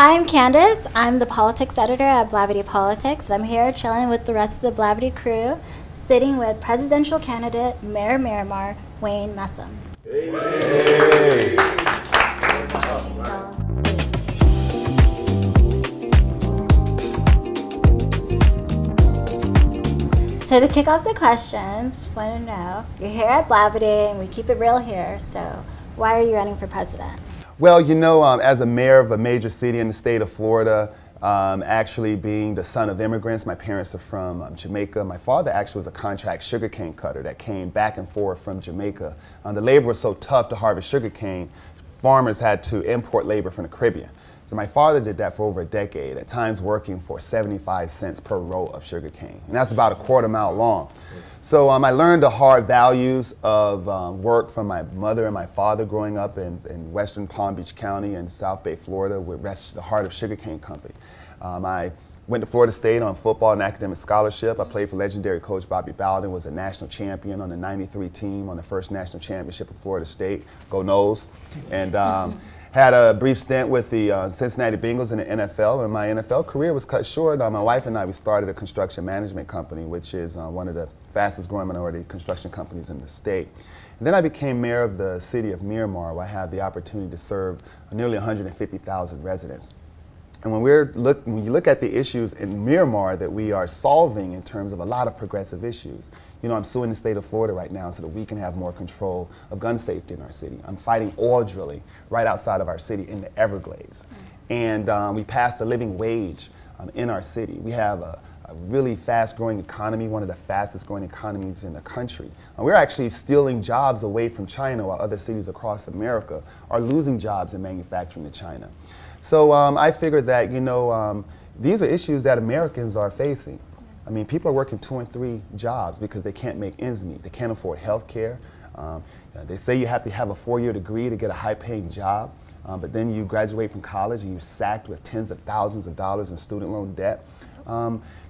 Hi, I'm Candace. I'm the politics editor at Blavity Politics. I'm here chilling with the rest of the Blavity crew, sitting with presidential candidate Mayor Miramar, Wayne Messam. Hey. So to kick off the questions, just want to know, you're here at Blavity and we keep it real here, so why are you running for president? Well, as a mayor of a major city in the state of Florida, actually being the son of immigrants, my parents are from Jamaica. My father actually was a contract sugarcane cutter that came back and forth from Jamaica. The labor was so tough to harvest sugarcane, farmers had to import labor from the Caribbean. So my father did that for over a decade, at times working for 75 cents per row of sugarcane. And that's about a quarter mile long. So I learned the hard values of work from my mother and my father growing up in western Palm Beach County in South Bay, Florida, with the heart of sugarcane company. I went to Florida State on football and academic scholarship. I played for legendary coach Bobby Bowden, was a national champion on the '93 team on the first national championship of Florida State. Go Noles. And had a brief stint with the Cincinnati Bengals in the NFL, and my NFL career was cut short. My wife and I, we started a construction management company, which is one of the fastest growing minority construction companies in the state. And then I became mayor of the city of Miramar, where I had the opportunity to serve nearly 150,000 residents. And when you look at the issues in Miramar that we are solving in terms of a lot of progressive issues, I'm suing the state of Florida right now so that we can have more control of gun safety in our city. I'm fighting oil drilling right outside of our city in the Everglades. And we passed a living wage in our city. We have a really fast-growing economy, one of the fastest-growing economies in the country. We're actually stealing jobs away from China while other cities across America are losing jobs in manufacturing to China. So I figured that, these are issues that Americans are facing. I mean, people are working 2 and 3 jobs because they can't make ends meet. They can't afford health care. They say you have to have a 4-year degree to get a high-paying job, but then you graduate from college and you're sacked with tens of thousands of dollars in student loan debt.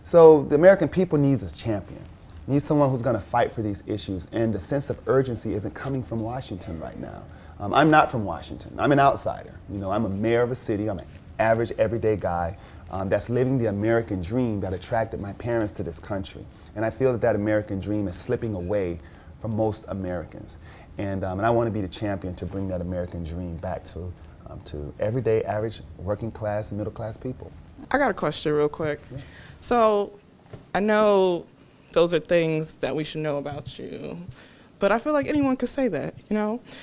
So the American people needs a champion. Needs someone who's going to fight for these issues, and the sense of urgency isn't coming from Washington right now. I'm not from Washington. I'm an outsider. I'm a mayor of a city. I'm an average, everyday guy that's living the American dream that attracted my parents to this country. And I feel that American dream is slipping away from most Americans. And I want to be the champion to bring that American dream back to everyday, average, working class and middle class people. I got a question real quick. Yeah. So I know those are things that we should know about you, but I feel like anyone could say that,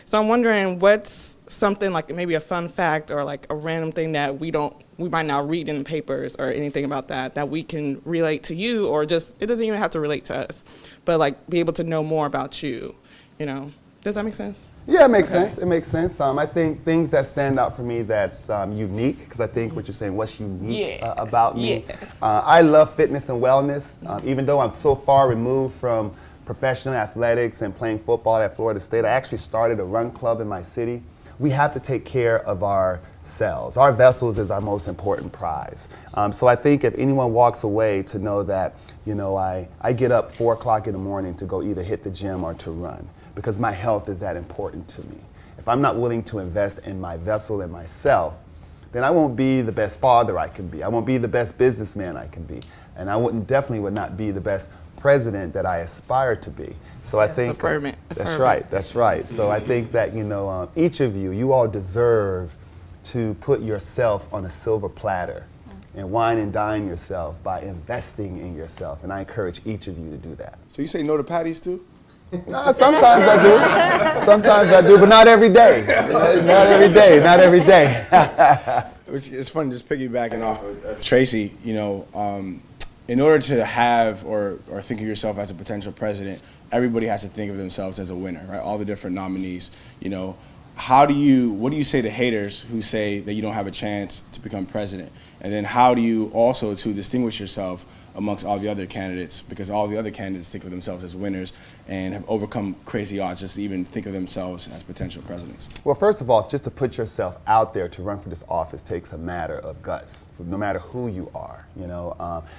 So I'm wondering, what's something like maybe a fun fact or like a random thing that we might not read in the papers or anything about that we can relate to you, or just, it doesn't even have to relate to us, but like be able to know more about you, Does that make sense? Yeah, it makes sense. It makes sense. I think things that stand out for me that's unique, because I think what you're saying, what's unique about me. Yeah. I love fitness and wellness, even though I'm so far removed from professional athletics and playing football at Florida State. I actually started a run club in my city. We have to take care of ourselves. Our vessels is our most important prize. So I think if anyone walks away to know that, I get up 4 o'clock in the morning to go either hit the gym or to run, because my health is that important to me. If I'm not willing to invest in my vessel and myself, then I won't be the best father I can be. I won't be the best businessman I can be. And I definitely would not be the best president that I aspire to be. So I think that's right. So I think that each of you all deserve to put yourself on a silver platter and wine and dine yourself by investing in yourself. And I encourage each of you to do that. So you say no to patties too? No, sometimes I do. Sometimes I do, but not every day. Not every day. Not every day. It's funny, just piggybacking off of Tracy, in order to have or think of yourself as a potential president, everybody has to think of themselves as a winner, right? All the different nominees, what do you say to haters who say that you don't have a chance to become president? And then how do you also to distinguish yourself amongst all the other candidates, because all the other candidates think of themselves as winners and have overcome crazy odds just to even think of themselves as potential presidents? Well, first of all, just to put yourself out there to run for this office takes a matter of guts, no matter who you are.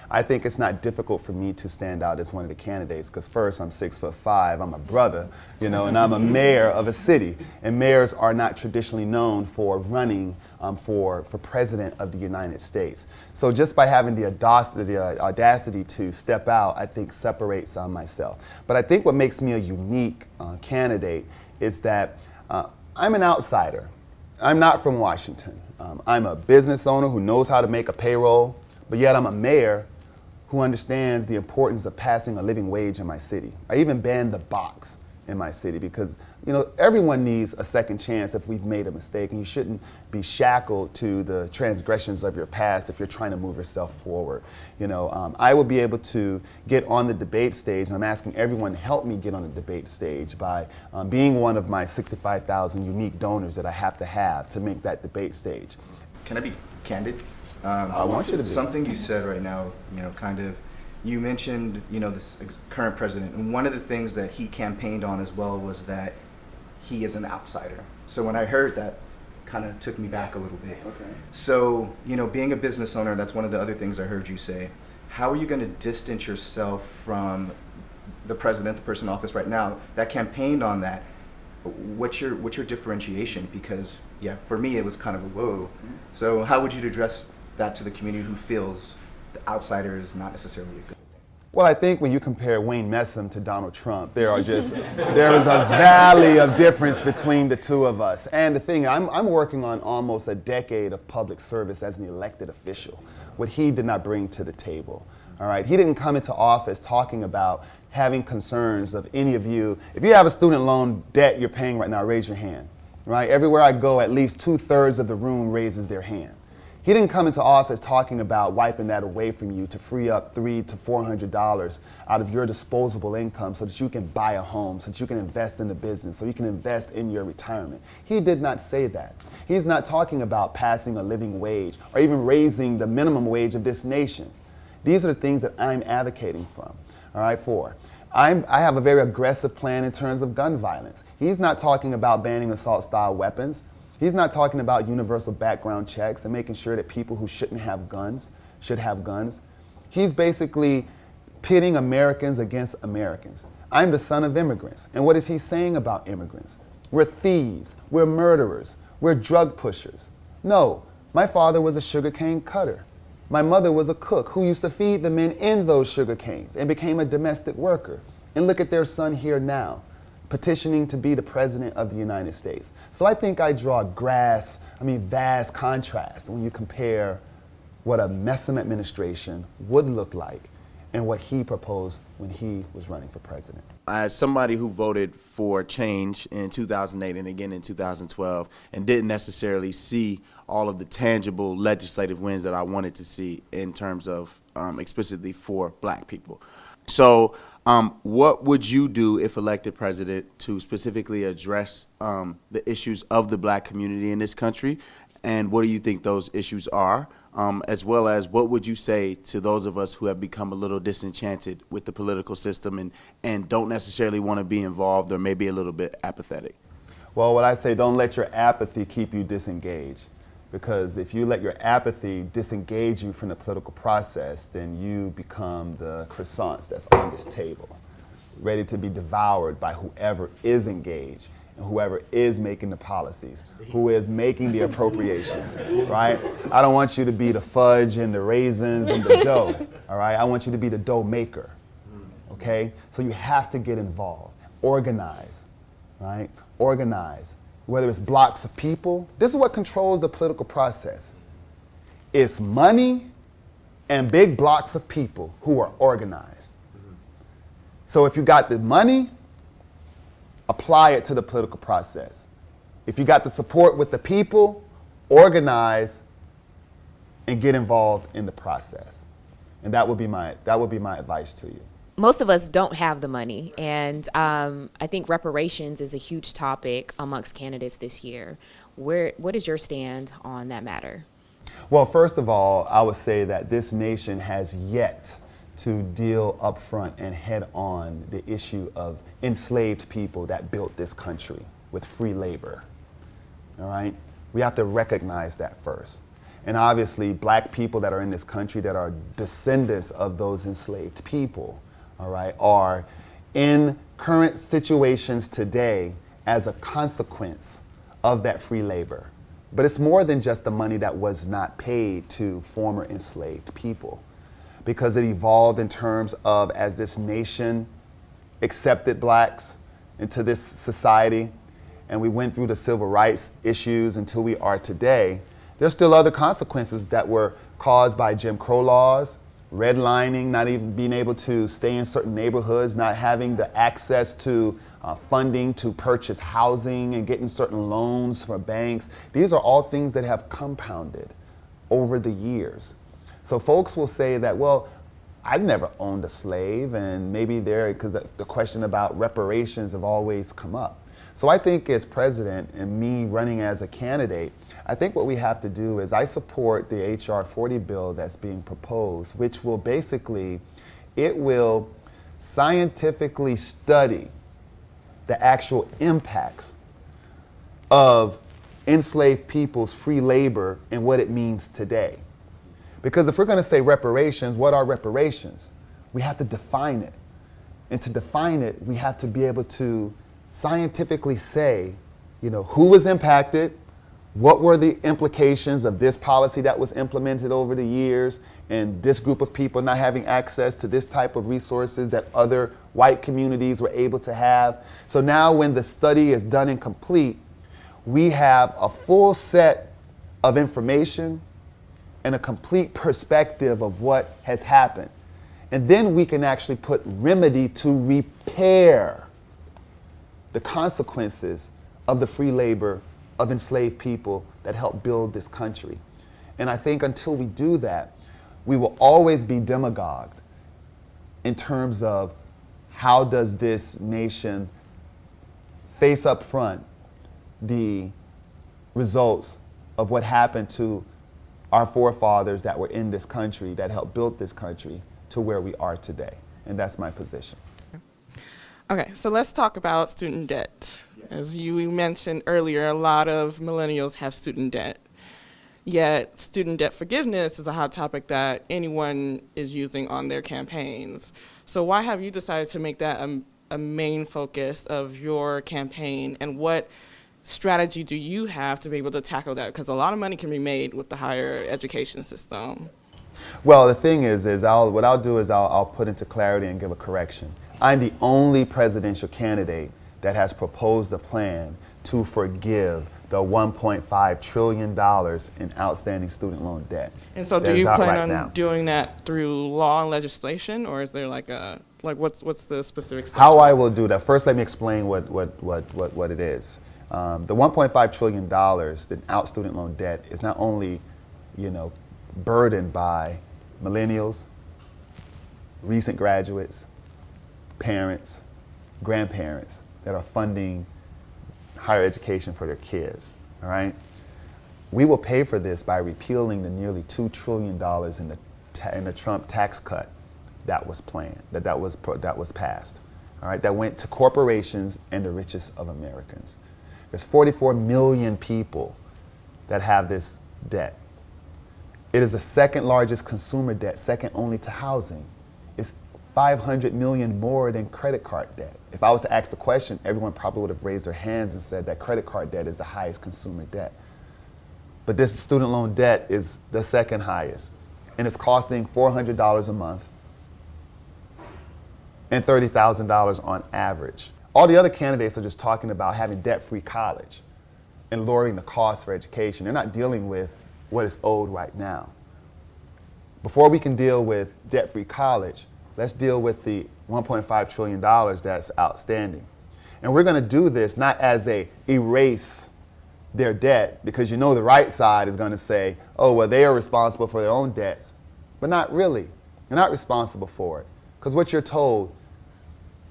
I think it's not difficult for me to stand out as one of the candidates, because first, I'm 6'5", I'm a brother, and I'm a mayor of a city, and mayors are not traditionally known for running for President of the United States. So just by having the audacity to step out, I think separates myself. But I think what makes me a unique candidate is that I'm an outsider. I'm not from Washington. I'm a business owner who knows how to make a payroll, but yet I'm a mayor who understands the importance of passing a living wage in my city. I even banned the box in my city because, you know, everyone needs a second chance if we've made a mistake, and you shouldn't be shackled to the transgressions of your past if you're trying to move yourself forward. You know, I will be able to get on the debate stage, and I'm asking everyone to help me get on the debate stage by being one of my 65,000 unique donors that I have to make that debate stage. Can I be candid? I want you to be. Something you said right now, you mentioned, this current president, and one of the things that he campaigned on as well was that he is an outsider. So when I heard that, kind of took me back a little bit. Okay. So, being a business owner, that's one of the other things I heard you say. How are you going to distance yourself from the president, the person in office right now, that campaigned on that? What's your differentiation? Because, for me, it was kind of a whoa. So how would you address that to the community who feels the outsider is not necessarily a good thing? Well, I think when you compare Wayne Messam to Donald Trump, there is a valley of difference between the two of us. And the thing, I'm working on almost a decade of public service as an elected official. What he did not bring to the table. All right, he didn't come into office talking about having concerns of any of you. If you have a student loan debt you're paying right now, raise your hand. Right? Everywhere I go, at least 2/3 of the room raises their hand. He didn't come into office talking about wiping that away from you to free up $300 to $400 out of your disposable income so that you can buy a home, so that you can invest in the business, so you can invest in your retirement. He did not say that. He's not talking about passing a living wage or even raising the minimum wage of this nation. These are the things that I'm advocating for. I have a very aggressive plan in terms of gun violence. He's not talking about banning assault-style weapons. He's not talking about universal background checks and making sure that people who shouldn't have guns should have guns. He's basically pitting Americans against Americans. I'm the son of immigrants. And what is he saying about immigrants? We're thieves, we're murderers, we're drug pushers. No, my father was a sugarcane cutter. My mother was a cook who used to feed the men in those sugar canes and became a domestic worker. And look at their son here now, petitioning to be the president of the United States. So I think I draw vast contrast when you compare what a Messam administration would look like and what he proposed when he was running for president. As somebody who voted for change in 2008 and again in 2012 and didn't necessarily see all of the tangible legislative wins that I wanted to see in terms of explicitly for black people. So what would you do if elected president to specifically address the issues of the black community in this country? And what do you think those issues are? As well as what would you say to those of us who have become a little disenchanted with the political system and don't necessarily want to be involved or maybe a little bit apathetic? Well, what I say, don't let your apathy keep you disengaged. Because if you let your apathy disengage you from the political process, then you become the croissants that's on this table, ready to be devoured by whoever is engaged and whoever is making the policies, who is making the appropriations, right? I don't want you to be the fudge and the raisins and the dough, all right? I want you to be the dough maker, okay? So you have to get involved, organize, right? Organize. Whether it's blocks of people, this is what controls the political process. It's money and big blocks of people who are organized. So if you got the money, apply it to the political process. If you got the support with the people, organize and get involved in the process. And that would be my advice to you. Most of us don't have the money, and I think reparations is a huge topic amongst candidates this year. What is your stand on that matter? Well, first of all, I would say that this nation has yet to deal up front and head on the issue of enslaved people that built this country with free labor. All right? We have to recognize that first. And obviously, black people that are in this country that are descendants of those enslaved people, all right, are in current situations today as a consequence of that free labor. But it's more than just the money that was not paid to former enslaved people, because it evolved in terms of, as this nation accepted blacks into this society, and we went through the civil rights issues until we are today, there's still other consequences that were caused by Jim Crow laws, redlining, not even being able to stay in certain neighborhoods, not having the access to funding to purchase housing and getting certain loans from banks. These are all things that have compounded over the years. So folks will say that, well, I've never owned a slave, and maybe because the question about reparations have always come up. So I think as president and me running as a candidate, I think what we have to do is I support the H.R. 40 bill that's being proposed, which will basically, it will scientifically study the actual impacts of enslaved people's free labor and what it means today. Because if we're going to say reparations, what are reparations? We have to define it. And to define it, we have to be able to scientifically say, who was impacted, what were the implications of this policy that was implemented over the years, and this group of people not having access to this type of resources that other white communities were able to have. So now when the study is done and complete, we have a full set of information and a complete perspective of what has happened. And then we can actually put remedy to repair the consequences of the free labor of enslaved people that helped build this country. And I think until we do that, we will always be demagogued in terms of how does this nation face up front the results of what happened to our forefathers that were in this country, that helped build this country to where we are today. And that's my position. Okay, so let's talk about student debt. As you mentioned earlier, a lot of millennials have student debt. Yet student debt forgiveness is a hot topic that anyone is using on their campaigns. So why have you decided to make that a main focus of your campaign, and what strategy do you have to be able to tackle that? Because a lot of money can be made with the higher education system. Well, the thing is what I'll do is I'll put into clarity and give a correction. I'm the only presidential candidate that has proposed a plan to forgive the $1.5 trillion in outstanding student loan debt. And so do you plan on doing that through law and legislation, or is there what's the specific steps? How I will do that, first let me explain what it is. The $1.5 trillion in out student loan debt is not only, burdened by millennials, recent graduates, parents, grandparents that are funding higher education for their kids, all right? We will pay for this by repealing the nearly $2 trillion in the Trump tax cut that was planned, that was passed, all right? That went to corporations and the richest of Americans. There's 44 million people that have this debt. It is the second largest consumer debt, second only to housing. It's 500 million more than credit card debt. If I was to ask the question, everyone probably would have raised their hands and said that credit card debt is the highest consumer debt. But this student loan debt is the second highest, and it's costing $400 a month and $30,000 on average. All the other candidates are just talking about having debt-free college and lowering the cost for education. They're not dealing with what is owed right now. Before we can deal with debt-free college, let's deal with the $1.5 trillion that's outstanding. And we're going to do this not as erase their debt, because the right side is going to say, oh, well, they are responsible for their own debts. But not really. You're not responsible for it. Because what you're told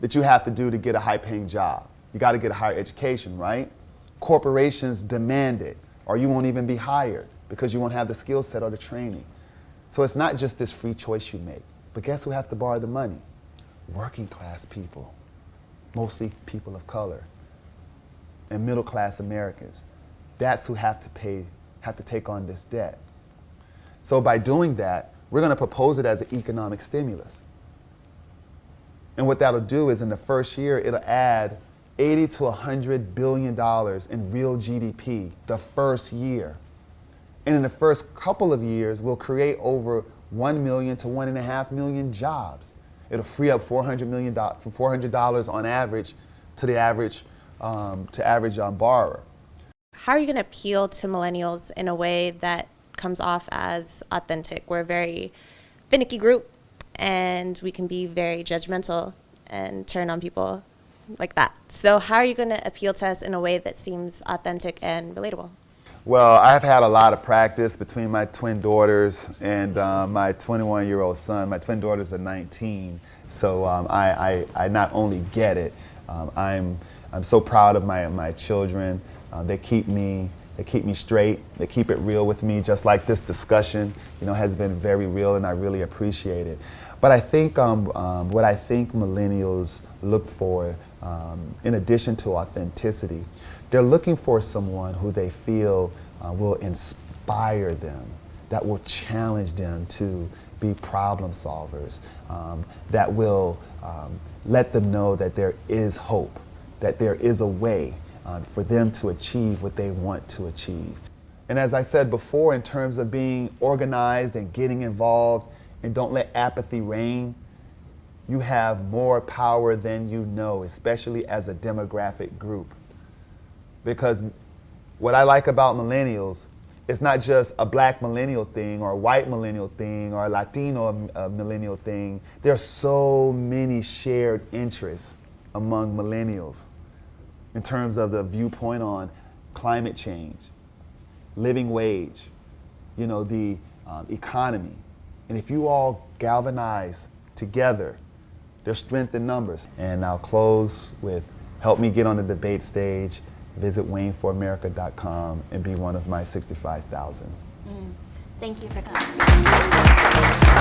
that you have to do to get a high-paying job, you got to get a higher education, right? Corporations demand it, or you won't even be hired because you won't have the skill set or the training. So it's not just this free choice you make. But guess who have to borrow the money? Working class people, mostly people of color, and middle class Americans. That's who have to take on this debt. So by doing that, we're going to propose it as an economic stimulus. And what that'll do is in the first year, it'll add $80 to $100 billion in real GDP the first year. And in the first couple of years, we'll create over 1 million to 1.5 million jobs. It'll free up $400 on average to the average borrower. How are you going to appeal to millennials in a way that comes off as authentic? We're a very finicky group, and we can be very judgmental and turn on people like that. So how are you going to appeal to us in a way that seems authentic and relatable? Well, I've had a lot of practice between my twin daughters and my 21-year-old son. My twin daughters are 19, so I not only get it, I'm so proud of my children. They keep me straight. They keep it real with me, just like this discussion, has been very real, and I really appreciate it. But I think what I think millennials look for, in addition to authenticity, they're looking for someone who they feel will inspire them, that will challenge them to be problem solvers, that will let them know that there is hope, that there is a way for them to achieve what they want to achieve. And as I said before, in terms of being organized and getting involved, and don't let apathy reign, you have more power than you know, especially as a demographic group. Because what I like about millennials, it's not just a black millennial thing or a white millennial thing or a Latino millennial thing. There are so many shared interests among millennials in terms of the viewpoint on climate change, living wage, the economy. And if you all galvanize together, there's strength in numbers. And I'll close with, help me get on the debate stage. Visit WayneForAmerica.com and be one of my 65,000. Thank you for coming.